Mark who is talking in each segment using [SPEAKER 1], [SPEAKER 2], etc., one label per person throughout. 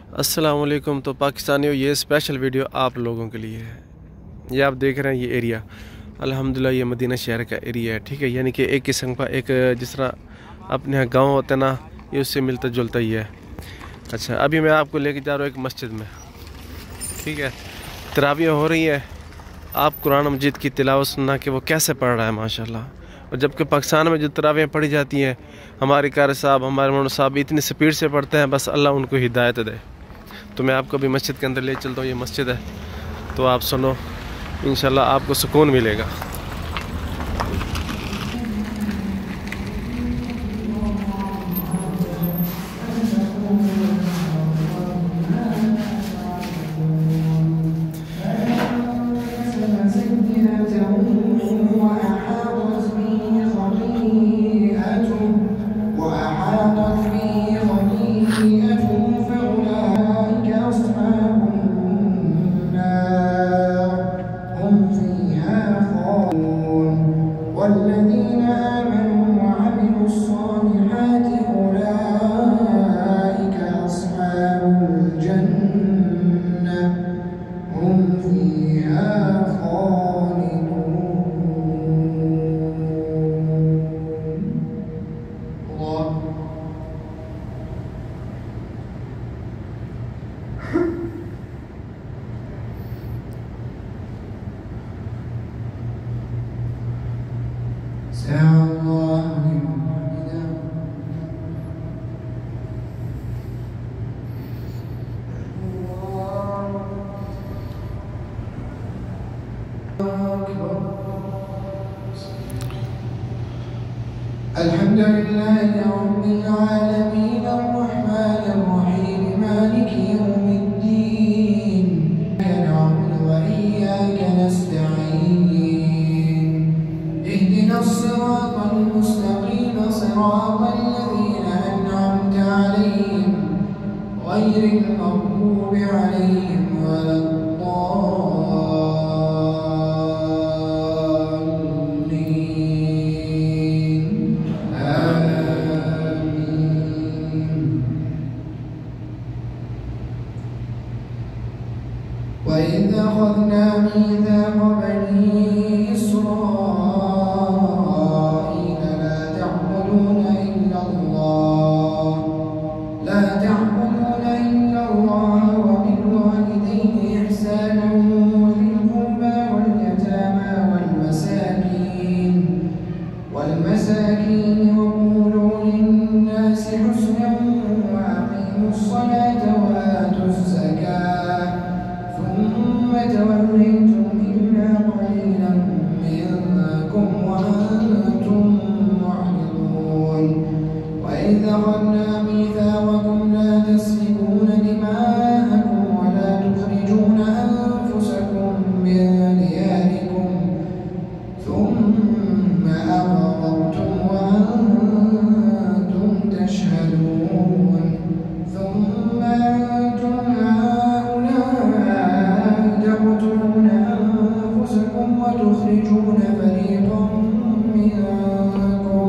[SPEAKER 1] अस्सलाम वालेकुम। तो पाकिस्तानियों, ये स्पेशल वीडियो आप लोगों के लिए है। ये आप देख रहे हैं, ये एरिया अल्हम्दुलिल्लाह ये मदीना शहर का एरिया है, ठीक है। यानी कि एक किस्म का एक जिस तरह अपने यहाँ गाँव होता है ना, ये उससे मिलता जुलता ही है। अच्छा, अभी मैं आपको लेके जा रहा हूँ एक मस्जिद में, ठीक है। तरावियाँ हो रही है, आप कुरान मजीद की तिलावत सुनना कि वो कैसे पढ़ रहा है माशाल्लाह। और जबकि पाकिस्तान में जो तरावियाँ पढ़ी जाती हैं, हमारे कारी साहब, हमारे मौलाना साहब इतनी स्पीड से पढ़ते हैं, बस अल्लाह उनको हिदायत दे। तो मैं आपको अभी मस्जिद के अंदर ले चलता हूँ। ये मस्जिद है, तो आप सुनो, इंशाल्लाह आपको सुकून मिलेगा।
[SPEAKER 2] والذين آمنوا وعملوا الصالحات أولئك أصحاب الجنة هم فيها خالدون. الله سمع الله لمن حمده. الحمد لله رب العالمين الرحمن الرحيم مالك يوم الدين إياك نعبد وإياك نستعين اهدنا الصراط المستقيم صراط الذين أنعمت عليهم غير المغضوب عليهم ولا الضالين آمين. وإذ أخذنا ميثاق بني إسرائيل لا تعبدون إلا الله وبالوالدين إحسانا وذي القربى واليتامى والمساكين وقولوا للناس حسنا وأقيموا الصلاة وآتوا الزكاة ثم توليتم إلا قليلا منكم وأنتم معرضون. وإذ أخذنا ميثاقكم لا تسفكون دماءكم ولا تخرجون أنفسكم من دياركم ثم أقررتم وأنتم تشهدون. ثم أنتم هؤلاء تقتلون أنفسكم وتخرجون فريقا منكم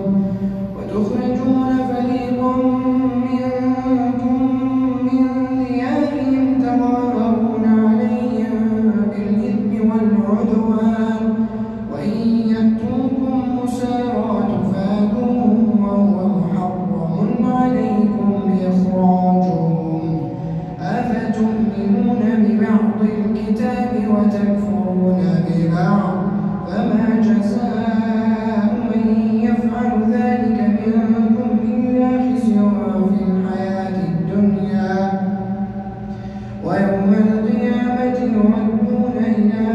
[SPEAKER 2] من ديارهم تظاهرون عليهم بالإثم والعدوان وإن يأتوكم مسارى تفادوهم وهو محرم عليكم إخراجهم. أفتؤمنون ببعض الكتاب وتكفرون ببعض فما جزاء من يفعل ذلك منكم إلا خزي في الحياة الدنيا ويوم القيامة يردون إلى